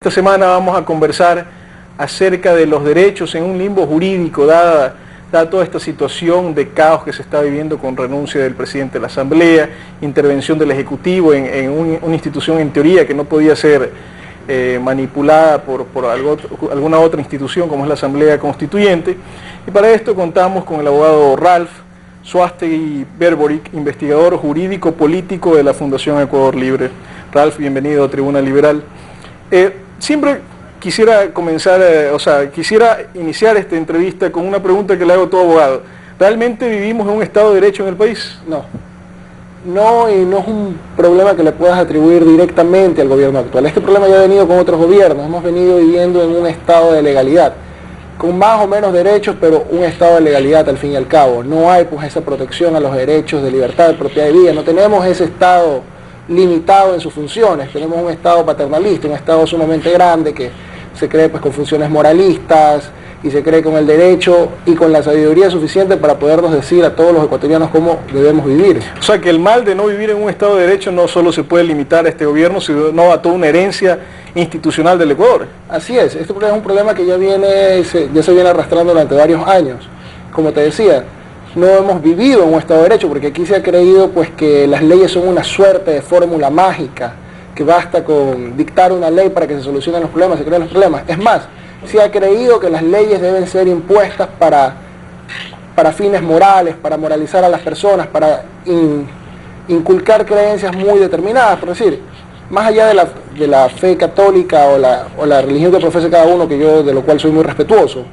Esta semana vamos a conversar acerca de los derechos en un limbo jurídico, dada toda esta situación de caos que se está viviendo con renuncia del presidente de la Asamblea, intervención del Ejecutivo en una institución en teoría que no podía ser manipulada por alguna otra institución como es la Asamblea Constituyente. Y para esto contamos con el abogado Ralph Suástegui Berboric, investigador jurídico político de la Fundación Ecuador Libre. Ralph, bienvenido a Tribuna Liberal. Siempre quisiera comenzar, quisiera iniciar esta entrevista con una pregunta que le hago a todo abogado. ¿Realmente vivimos en un Estado de Derecho en el país? No, y no es un problema que le puedas atribuir directamente al gobierno actual. Este problema ya ha venido con otros gobiernos. Hemos venido viviendo en un estado de legalidad, con más o menos derechos, pero un estado de legalidad al fin y al cabo. No hay pues esa protección a los derechos de libertad, de propiedad de vida. No tenemos ese estado limitado en sus funciones. Tenemos un estado paternalista, un estado sumamente grande que se cree pues con funciones moralistas y se cree con el derecho y con la sabiduría suficiente para podernos decir a todos los ecuatorianos cómo debemos vivir. O sea que el mal de no vivir en un estado de derecho no solo se puede limitar a este gobierno, sino a toda una herencia institucional del Ecuador. Así es, este es un problema que ya se viene arrastrando durante varios años. Como te decía, no hemos vivido en un Estado de Derecho, porque aquí se ha creído pues que las leyes son una suerte de fórmula mágica, que basta con dictar una ley para que se solucionen los problemas, se crean los problemas. Es más, se ha creído que las leyes deben ser impuestas para fines morales, para moralizar a las personas, para inculcar creencias muy determinadas, por decir, más allá de la fe católica o la religión que profese cada uno, de lo cual soy muy respetuoso.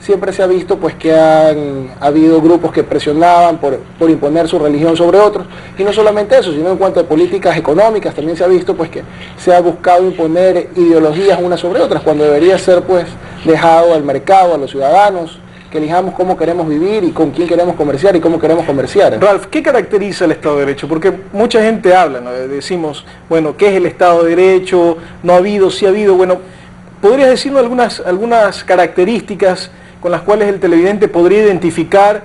Siempre se ha visto pues que han habido grupos que presionaban por imponer su religión sobre otros, y no solamente eso, sino en cuanto a políticas económicas también se ha visto pues que se ha buscado imponer ideologías unas sobre otras, cuando debería ser pues dejado al mercado, a los ciudadanos, que elijamos cómo queremos vivir y con quién queremos comerciar y cómo queremos comerciar. Ralph, ¿qué caracteriza el Estado de Derecho? Porque mucha gente habla, ¿no? Decimos, bueno, ¿qué es el Estado de Derecho? ¿No ha habido? ¿Sí ha habido? Bueno, ¿podrías decirnos algunas características con las cuales el televidente podría identificar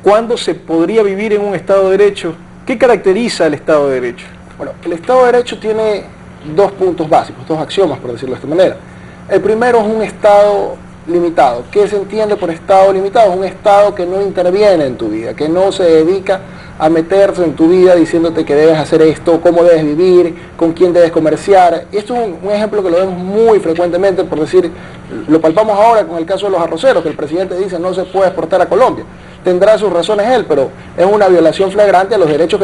cuándo se podría vivir en un Estado de Derecho? ¿Qué caracteriza el Estado de Derecho? Bueno, el Estado de Derecho tiene dos puntos básicos, dos axiomas, por decirlo de esta manera. El primero es un Estado limitado. ¿Qué se entiende por Estado limitado? Es un Estado que no interviene en tu vida, que no se dedica a meterse en tu vida diciéndote que debes hacer esto, cómo debes vivir, con quién debes comerciar. Esto es un ejemplo que lo vemos muy frecuentemente, por decir, lo palpamos ahora con el caso de los arroceros, que el presidente dice no se puede exportar a Colombia. Tendrá sus razones él, pero es una violación flagrante a los derechos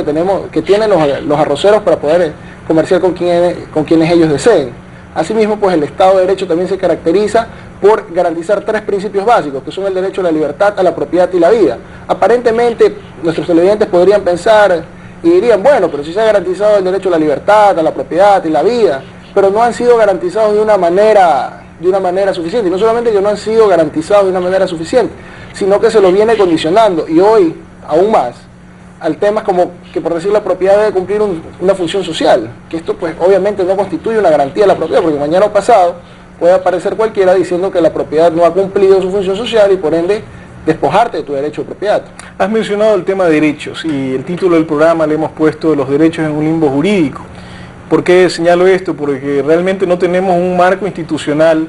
que tienen los arroceros para poder comerciar con quienes ellos deseen. Asimismo, pues el Estado de Derecho también se caracteriza por garantizar tres principios básicos, que son el derecho a la libertad, a la propiedad y la vida. Aparentemente, nuestros televidentes podrían pensar y dirían, bueno, pero si se ha garantizado el derecho a la libertad, a la propiedad y la vida, pero no han sido garantizados de una manera suficiente. Y no solamente que no han sido garantizados de una manera suficiente, sino que se los viene condicionando, y hoy aún más, al tema como que, por decir, la propiedad debe cumplir una función social, que esto pues obviamente no constituye una garantía de la propiedad, porque mañana o pasado puede aparecer cualquiera diciendo que la propiedad no ha cumplido su función social y por ende despojarte de tu derecho de propiedad. Has mencionado el tema de derechos y el título del programa le hemos puesto los derechos en un limbo jurídico. ¿Por qué señalo esto? Porque realmente no tenemos un marco institucional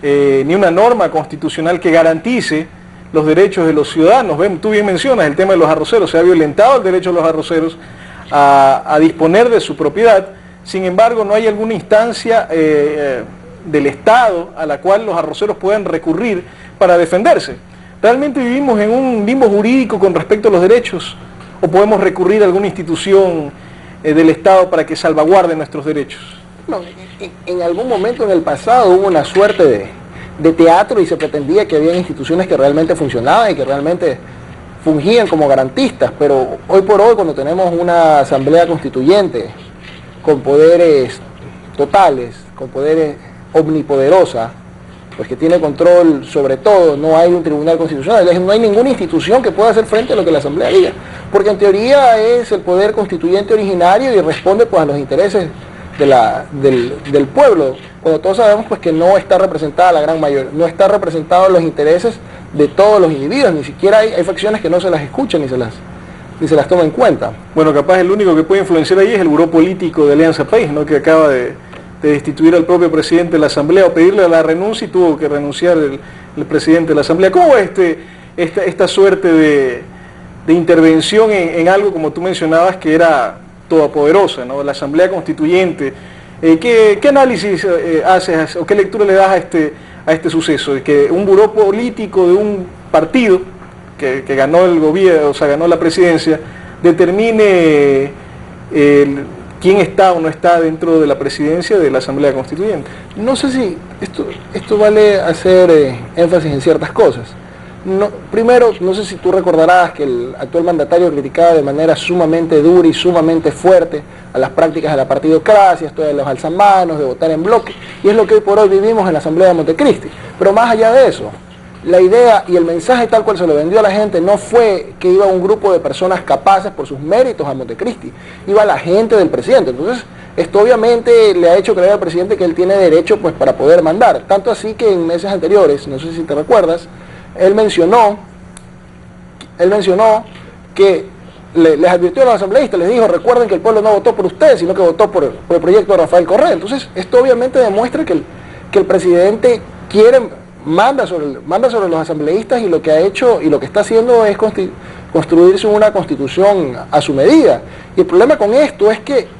ni una norma constitucional que garantice los derechos de los ciudadanos. Tú bien mencionas el tema de los arroceros, se ha violentado el derecho de los arroceros a disponer de su propiedad. Sin embargo, no hay alguna instancia del Estado a la cual los arroceros puedan recurrir para defenderse. ¿Realmente vivimos en un limbo jurídico con respecto a los derechos? ¿O podemos recurrir a alguna institución del Estado para que salvaguarde nuestros derechos? No, en algún momento en el pasado hubo una suerte de teatro y se pretendía que había instituciones que realmente funcionaban y que realmente fungían como garantistas, pero hoy por hoy, cuando tenemos una asamblea constituyente con poderes totales, con poderes omnipoderosa, pues que tiene control sobre todo, no hay un tribunal constitucional, no hay ninguna institución que pueda hacer frente a lo que la asamblea diga, porque en teoría es el poder constituyente originario y responde pues a los intereses del pueblo, cuando todos sabemos pues que no está representada la gran mayoría, no está representados los intereses de todos los individuos, ni siquiera hay facciones que no se las escuchan ni se las toma en cuenta. Bueno, capaz el único que puede influenciar ahí es el buró político de Alianza País, ¿no? Que acaba de de destituir al propio presidente de la Asamblea o pedirle la renuncia, y tuvo que renunciar el presidente de la Asamblea. ¿Cómo es esta suerte de intervención en algo, como tú mencionabas, que era todopoderosa, ¿no? La Asamblea Constituyente? ¿Qué análisis haces o qué lectura le das a este suceso? De que un buró político de un partido que ganó el gobierno, o sea, ganó la presidencia, determine quién está o no está dentro de la presidencia de la Asamblea Constituyente. No sé si esto vale hacer énfasis en ciertas cosas. Primero, no sé si tú recordarás que el actual mandatario criticaba de manera sumamente dura y sumamente fuerte a las prácticas de la partidocracia, esto de los alzamanos, de votar en bloque, y es lo que hoy por hoy vivimos en la Asamblea de Montecristi. Pero más allá de eso, la idea y el mensaje tal cual se lo vendió a la gente no fue que iba un grupo de personas capaces por sus méritos a Montecristi, iba la gente del presidente. Entonces, esto obviamente le ha hecho creer al presidente que él tiene derecho pues para poder mandar. Tanto así que en meses anteriores, no sé si te recuerdas, él mencionó que les advirtió a los asambleístas, les dijo: recuerden que el pueblo no votó por ustedes, sino que votó por el proyecto de Rafael Correa. Entonces, esto obviamente demuestra que el presidente manda sobre los asambleístas, y lo que ha hecho y lo que está haciendo es construirse una constitución a su medida. Y el problema con esto es que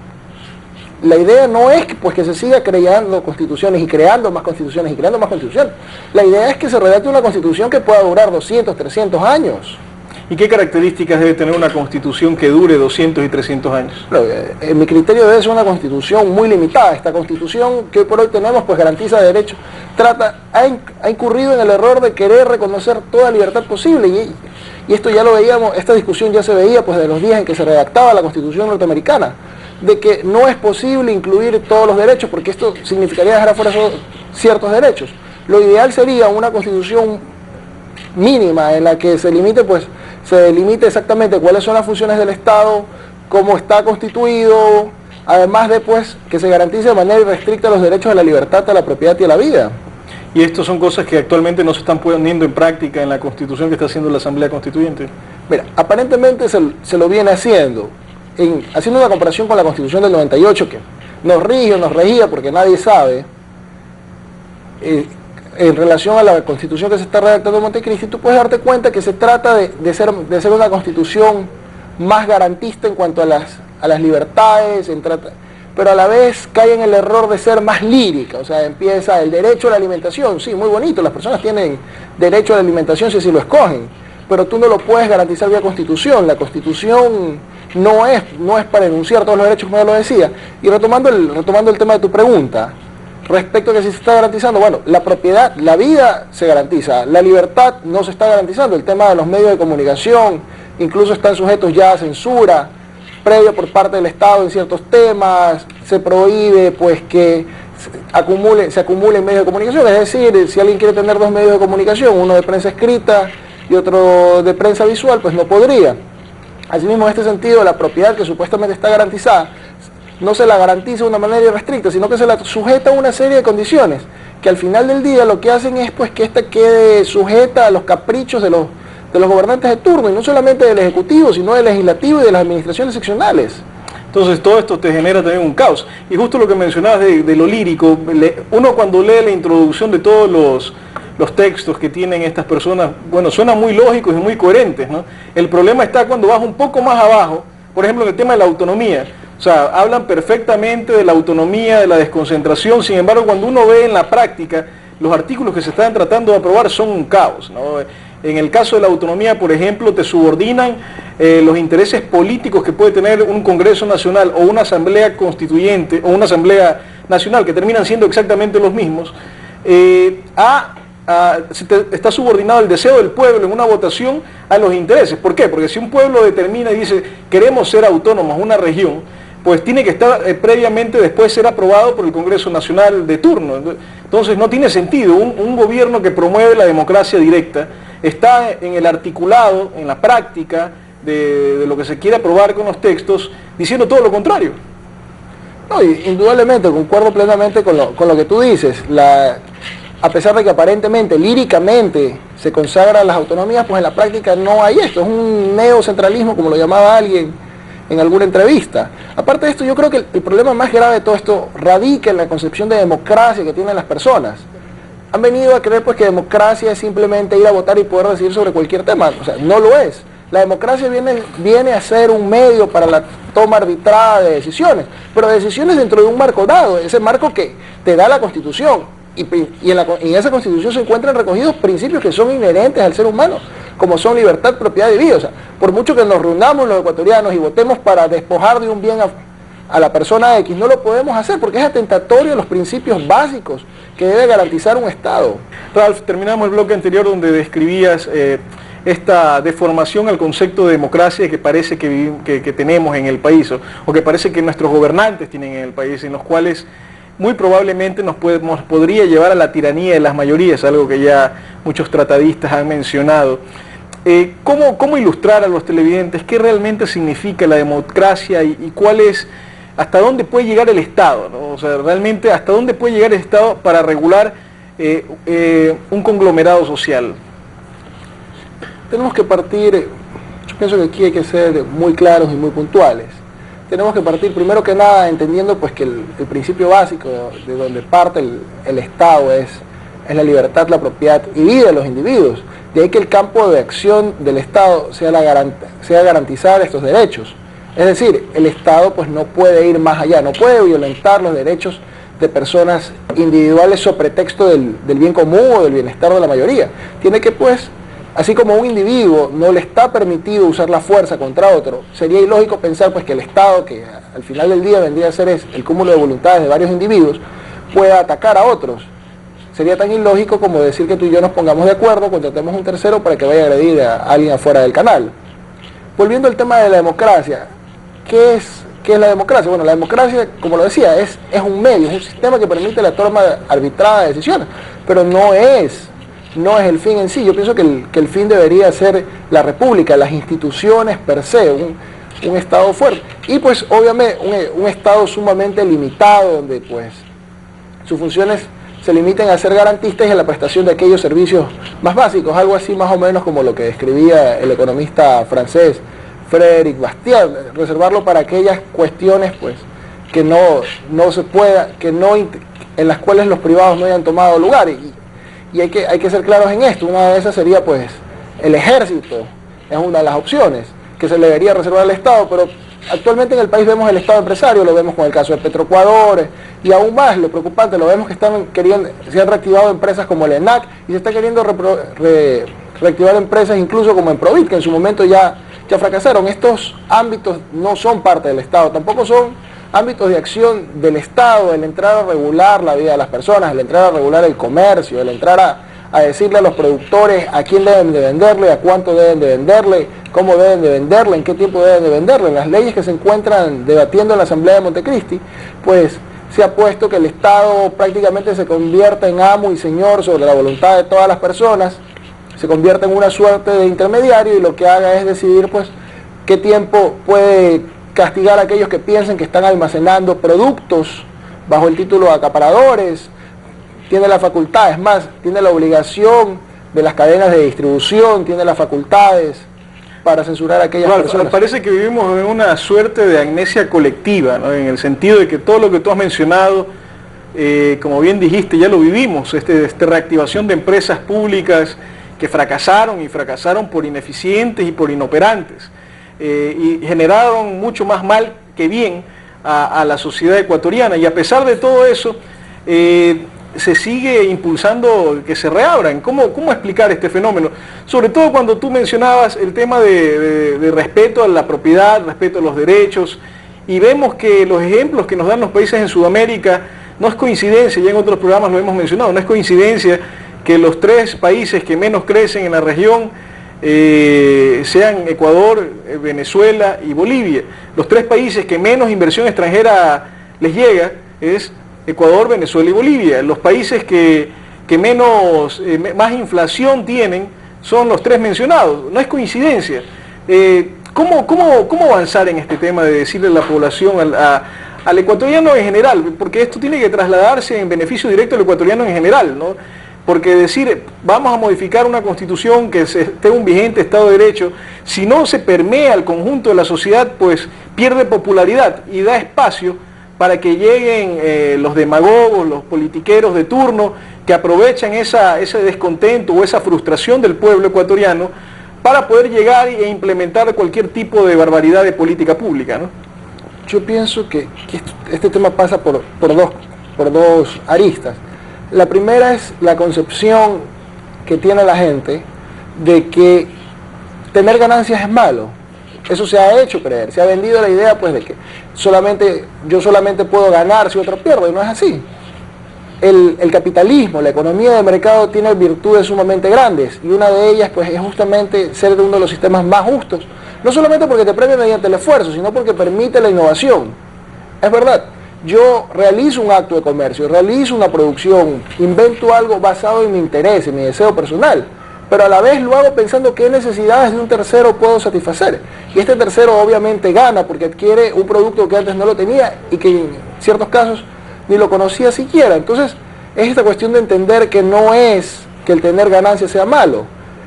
la idea no es que se siga creando constituciones y creando más constituciones y creando más constituciones. La idea es que se redacte una constitución que pueda durar 200, 300 años. ¿Y qué características debe tener una constitución que dure 200 y 300 años? Bueno, en mi criterio debe ser una constitución muy limitada. Esta constitución que hoy por hoy tenemos pues garantiza derechos, ha incurrido en el error de querer reconocer toda libertad posible, y esto ya lo veíamos, esta discusión ya se veía pues de los días en que se redactaba la Constitución norteamericana, de que no es posible incluir todos los derechos porque esto significaría dejar afuera ciertos derechos. Lo ideal sería una constitución mínima en la que se delimite exactamente cuáles son las funciones del Estado, cómo está constituido, además de pues que se garantice de manera irrestricta los derechos a la libertad, a la propiedad y a la vida. Y estas son cosas que actualmente no se están poniendo en práctica en la Constitución que está haciendo la Asamblea Constituyente. Mira, aparentemente se lo viene haciendo, haciendo una comparación con la Constitución del 98, que nos regía porque nadie sabe. En relación a la Constitución que se está redactando en Montecristi, tú puedes darte cuenta que se trata de ser una Constitución más garantista en cuanto a las libertades, pero a la vez cae en el error de ser más lírica. O sea, empieza el derecho a la alimentación, sí, muy bonito, las personas tienen derecho a la alimentación si así lo escogen, pero tú no lo puedes garantizar vía Constitución. La Constitución no es para enunciar todos los derechos, como ya lo decía. Y retomando el tema de tu pregunta, respecto a que si se está garantizando, bueno, la propiedad, la vida se garantiza, la libertad no se está garantizando. El tema de los medios de comunicación incluso están sujetos ya a censura previa por parte del Estado en ciertos temas. Se prohíbe pues que se acumulen medios de comunicación, es decir, si alguien quiere tener dos medios de comunicación, uno de prensa escrita y otro de prensa visual, pues no podría. Asimismo, en este sentido, la propiedad que supuestamente está garantizada no se la garantiza de una manera irrestricta, sino que se la sujeta a una serie de condiciones que al final del día lo que hacen es pues que ésta quede sujeta a los caprichos de los gobernantes de turno, y no solamente del Ejecutivo, sino del Legislativo y de las administraciones seccionales. Entonces todo esto te genera también un caos. Y justo lo que mencionabas de lo lírico, uno cuando lee la introducción de todos los textos que tienen estas personas, bueno, suenan muy lógicos y muy coherentes, ¿no? El problema está cuando vas un poco más abajo, por ejemplo en el tema de la autonomía. O sea, hablan perfectamente de la autonomía, de la desconcentración. Sin embargo, cuando uno ve en la práctica, los artículos que se están tratando de aprobar son un caos, ¿no? En el caso de la autonomía, por ejemplo, te subordinan los intereses políticos que puede tener un Congreso Nacional o una Asamblea Constituyente o una Asamblea Nacional, que terminan siendo exactamente los mismos, está subordinado el deseo del pueblo en una votación a los intereses. ¿Por qué? Porque si un pueblo determina y dice queremos ser autónomos, una región, pues tiene que estar previamente después ser aprobado por el Congreso Nacional de turno. Entonces no tiene sentido un gobierno que promueve la democracia directa, está en el articulado, en la práctica de lo que se quiere aprobar con los textos, diciendo todo lo contrario. No, indudablemente, concuerdo plenamente con lo que tú dices. A pesar de que aparentemente, líricamente, se consagran las autonomías, pues en la práctica no hay esto. Es un neocentralismo, como lo llamaba alguien, en alguna entrevista. Aparte de esto, yo creo que el problema más grave de todo esto radica en la concepción de democracia que tienen las personas. Han venido a creer pues que democracia es simplemente ir a votar y poder decidir sobre cualquier tema. O sea, no lo es. La democracia viene a ser un medio para la toma arbitrada de decisiones, pero decisiones dentro de un marco dado, ese marco que te da la Constitución. Y en esa Constitución se encuentran recogidos principios que son inherentes al ser humano, como son libertad, propiedad y vida. O sea, por mucho que nos reunamos los ecuatorianos y votemos para despojar de un bien a la persona X, no lo podemos hacer porque es atentatorio a los principios básicos que debe garantizar un Estado. Ralph, terminamos el bloque anterior donde describías esta deformación al concepto de democracia que parece que tenemos en el país, o que parece que nuestros gobernantes tienen en el país, en los cuales muy probablemente nos podría llevar a la tiranía de las mayorías, algo que ya muchos tratadistas han mencionado. ¿Cómo ilustrar a los televidentes qué realmente significa la democracia y cuál es, hasta dónde puede llegar el Estado, ¿no? O sea, realmente hasta dónde puede llegar el Estado para regular un conglomerado social? Tenemos que partir, yo pienso que aquí hay que ser muy claros y muy puntuales. Tenemos que partir primero que nada entendiendo pues que el principio básico de donde parte el Estado es la libertad, la propiedad y vida de los individuos. De ahí que el campo de acción del Estado sea garantizar estos derechos. Es decir, el Estado pues no puede ir más allá, no puede violentar los derechos de personas individuales sobre pretexto del bien común o del bienestar de la mayoría. Tiene que pues, así como un individuo no le está permitido usar la fuerza contra otro, sería ilógico pensar pues que el Estado, que al final del día vendría a ser el cúmulo de voluntades de varios individuos, pueda atacar a otros. Sería tan ilógico como decir que tú y yo nos pongamos de acuerdo, contratemos un tercero para que vaya a agredir a alguien afuera del canal. Volviendo al tema de la democracia, ¿qué es la democracia? Bueno, la democracia, como lo decía, es un medio, es un sistema que permite la toma arbitrada de decisiones, pero no es el fin en sí. Yo pienso que el fin debería ser la república, las instituciones per se, un Estado fuerte. Y pues obviamente un Estado sumamente limitado, donde pues sus funciones se limiten a ser garantistas y a la prestación de aquellos servicios más básicos, algo así más o menos como lo que describía el economista francés Frédéric Bastiat, reservarlo para aquellas cuestiones pues que no se pueda, en las cuales los privados no hayan tomado lugar. Y hay que ser claros en esto. Una de esas sería pues el ejército, es una de las opciones que se le debería reservar al Estado, pero actualmente en el país vemos el Estado empresario, lo vemos con el caso de Petroecuador, y aún más lo preocupante, lo vemos que se han reactivado empresas como el ENAC y se está queriendo reactivar empresas incluso como Emprovit, que en su momento ya fracasaron. Estos ámbitos no son parte del Estado, tampoco son ámbitos de acción del Estado, el entrar a regular la vida de las personas, el entrar a regular el comercio, el entrar a decirle a los productores a quién deben de venderle, a cuánto deben de venderle, cómo deben de venderle, en qué tiempo deben de venderle. En las leyes que se encuentran debatiendo en la Asamblea de Montecristi, pues se ha puesto que el Estado prácticamente se convierta en amo y señor sobre la voluntad de todas las personas, se convierte en una suerte de intermediario y lo que haga es decidir pues qué tiempo puede castigar a aquellos que piensen que están almacenando productos bajo el título de acaparadores. Tiene la facultad, es más, tiene la obligación de las cadenas de distribución, tiene las facultades para censurar a aquellas personas. Parece que vivimos en una suerte de amnesia colectiva, ¿no? En el sentido de que todo lo que tú has mencionado, como bien dijiste, ya lo vivimos, esta reactivación de empresas públicas que fracasaron por ineficientes y por inoperantes, y generaron mucho más mal que bien a la sociedad ecuatoriana, y a pesar de todo eso, se sigue impulsando que se reabran. ¿Cómo explicar este fenómeno? Sobre todo cuando tú mencionabas el tema de respeto a la propiedad, respeto a los derechos, y vemos que los ejemplos que nos dan los países en Sudamérica, no es coincidencia, ya en otros programas lo hemos mencionado, no es coincidencia que los tres países que menos crecen en la región sean Ecuador, Venezuela y Bolivia. Los tres países que menos inversión extranjera les llega es Ecuador, Venezuela y Bolivia. Los países que más inflación tienen son los tres mencionados. No es coincidencia. ¿Cómo avanzar en este tema de decirle a la población, al ecuatoriano en general? Porque esto tiene que trasladarse en beneficio directo al ecuatoriano en general, ¿no? porque decir vamos a modificar una constitución que esté un vigente Estado de Derecho, si no se permea al conjunto de la sociedad, pues pierde popularidad y da espacio para que lleguen los demagogos, los politiqueros de turno, que aprovechan ese descontento o esa frustración del pueblo ecuatoriano para poder llegar e implementar cualquier tipo de barbaridad de política pública, ¿no? Yo pienso que este tema pasa por dos aristas. La primera es la concepción que tiene la gente de que tener ganancias es malo. Eso se ha hecho creer, se ha vendido la idea pues de que yo solamente puedo ganar si otro pierde, y no es así. El capitalismo, la economía de mercado tiene virtudes sumamente grandes, y una de ellas pues es justamente ser de uno de los sistemas más justos, no solamente porque te premia mediante el esfuerzo, sino porque permite la innovación. Es verdad, yo realizo un acto de comercio, realizo una producción, invento algo basado en mi interés, en mi deseo personal, pero a la vez lo hago pensando qué necesidades de un tercero puedo satisfacer. Y este tercero obviamente gana porque adquiere un producto que antes no lo tenía y que en ciertos casos ni lo conocía siquiera. Entonces es esta cuestión de entender que no es que el tener ganancias sea malo.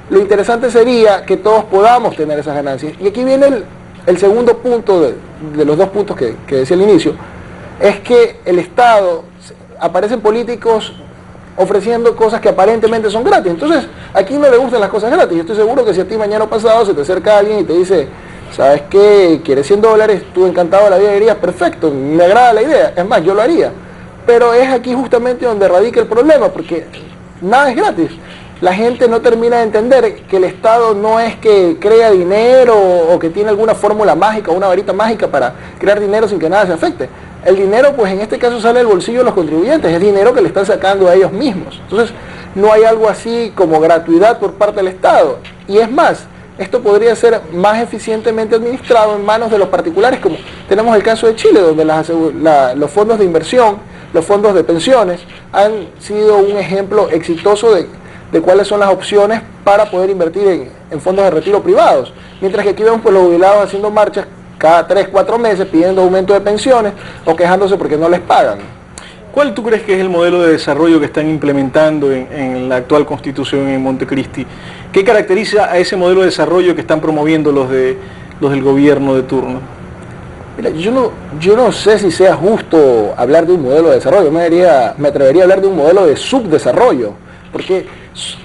Lo interesante sería que todos podamos tener esas ganancias. Y aquí viene el segundo punto de los dos puntos que decía al inicio, es que el Estado, aparecen políticos ofreciendo cosas que aparentemente son gratis. Entonces, ¿a quién no le gustan las cosas gratis? Yo estoy seguro que si a ti mañana pasado se te acerca alguien y te dice, ¿sabes qué? ¿Quieres $100? Tú encantado de la vida dirías, perfecto, me agrada la idea. Es más, yo lo haría. Pero es aquí justamente donde radica el problema, porque nada es gratis. La gente no termina de entender que el Estado no es que crea dinero o que tiene alguna fórmula mágica o una varita mágica para crear dinero sin que nada se afecte. El dinero, pues en este caso sale del bolsillo de los contribuyentes, es dinero que le están sacando a ellos mismos. Entonces, no hay algo así como gratuidad por parte del Estado. Y es más, esto podría ser más eficientemente administrado en manos de los particulares, como tenemos el caso de Chile, donde los fondos de inversión, los fondos de pensiones, han sido un ejemplo exitoso de cuáles son las opciones para poder invertir en fondos de retiro privados. Mientras que aquí vemos pues, los jubilados haciendo marchas cada 3-4 meses pidiendo aumento de pensiones o quejándose porque no les pagan. ¿Cuál tú crees que es el modelo de desarrollo que están implementando en la actual constitución en Montecristi? ¿Qué caracteriza a ese modelo de desarrollo que están promoviendo los del gobierno de turno? Mira, yo no sé si sea justo hablar de un modelo de desarrollo, me atrevería a hablar de un modelo de subdesarrollo, porque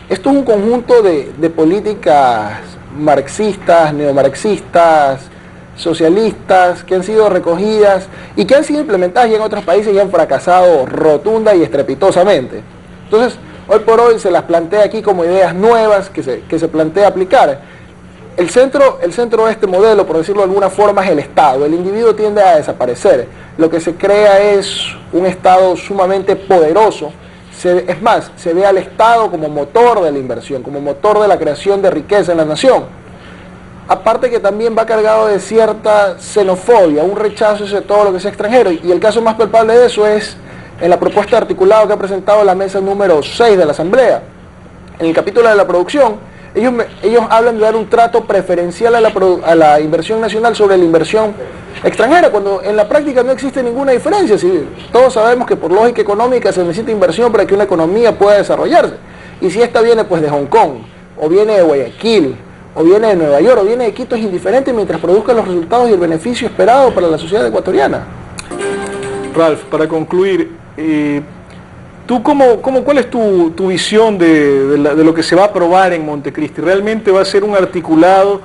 esto es un conjunto de políticas marxistas, neomarxistas, socialistas, que han sido recogidas y que han sido implementadas ya en otros países y han fracasado rotunda y estrepitosamente. Entonces, hoy por hoy se las plantea aquí como ideas nuevas que se plantea aplicar. El centro de este modelo, por decirlo de alguna forma, es el Estado. El individuo tiende a desaparecer. Lo que se crea es un Estado sumamente poderoso. Es más, se ve al Estado como motor de la inversión, como motor de la creación de riqueza en la nación. Aparte que también va cargado de cierta xenofobia, un rechazo hacia todo lo que sea extranjero. Y el caso más palpable de eso es en la propuesta de articulado que ha presentado la mesa número 6 de la Asamblea. En el capítulo de la producción, ellos hablan de dar un trato preferencial a la inversión nacional sobre la inversión extranjera, cuando en la práctica no existe ninguna diferencia. Si todos sabemos que por lógica económica se necesita inversión para que una economía pueda desarrollarse. Y si esta viene pues de Hong Kong, o viene de Guayaquil, o viene de Nueva York, o viene de Quito, es indiferente mientras produzca los resultados y el beneficio esperado para la sociedad ecuatoriana. Ralph, para concluir, ¿tú cuál es tu visión de lo que se va a aprobar en Montecristi? ¿Realmente va a ser un articulado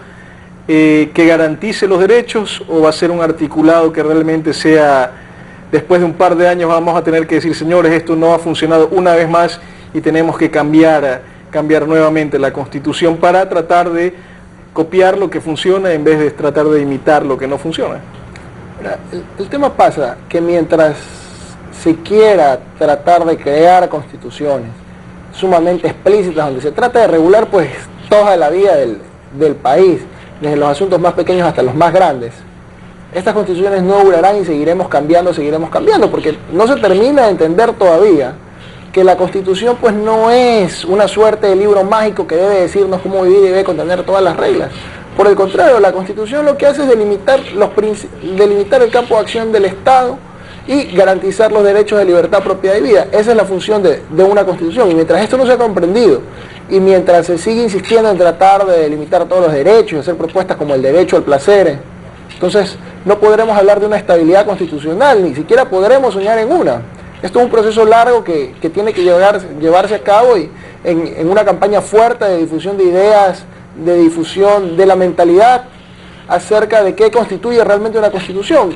que garantice los derechos o va a ser un articulado que realmente sea, después de un par de años vamos a tener que decir, señores, esto no ha funcionado una vez más y tenemos que cambiar nuevamente la Constitución para tratar de copiar lo que funciona en vez de tratar de imitar lo que no funciona? El tema pasa que mientras se quiera tratar de crear constituciones sumamente explícitas, donde se trata de regular pues toda la vida del país, desde los asuntos más pequeños hasta los más grandes, estas constituciones no durarán y seguiremos cambiando, porque no se termina de entender todavía que la Constitución pues no es una suerte de libro mágico que debe decirnos cómo vivir y debe contener todas las reglas. Por el contrario, la Constitución lo que hace es delimitar el campo de acción del Estado y garantizar los derechos de libertad, propiedad y vida. Esa es la función de una Constitución, y mientras esto no sea comprendido, y mientras se sigue insistiendo en tratar de limitar todos los derechos y hacer propuestas como el derecho al placer, entonces no podremos hablar de una estabilidad constitucional, ni siquiera podremos soñar en una. Esto es un proceso largo que tiene que llevarse a cabo y en una campaña fuerte de difusión de ideas, de difusión de la mentalidad acerca de qué constituye realmente una constitución.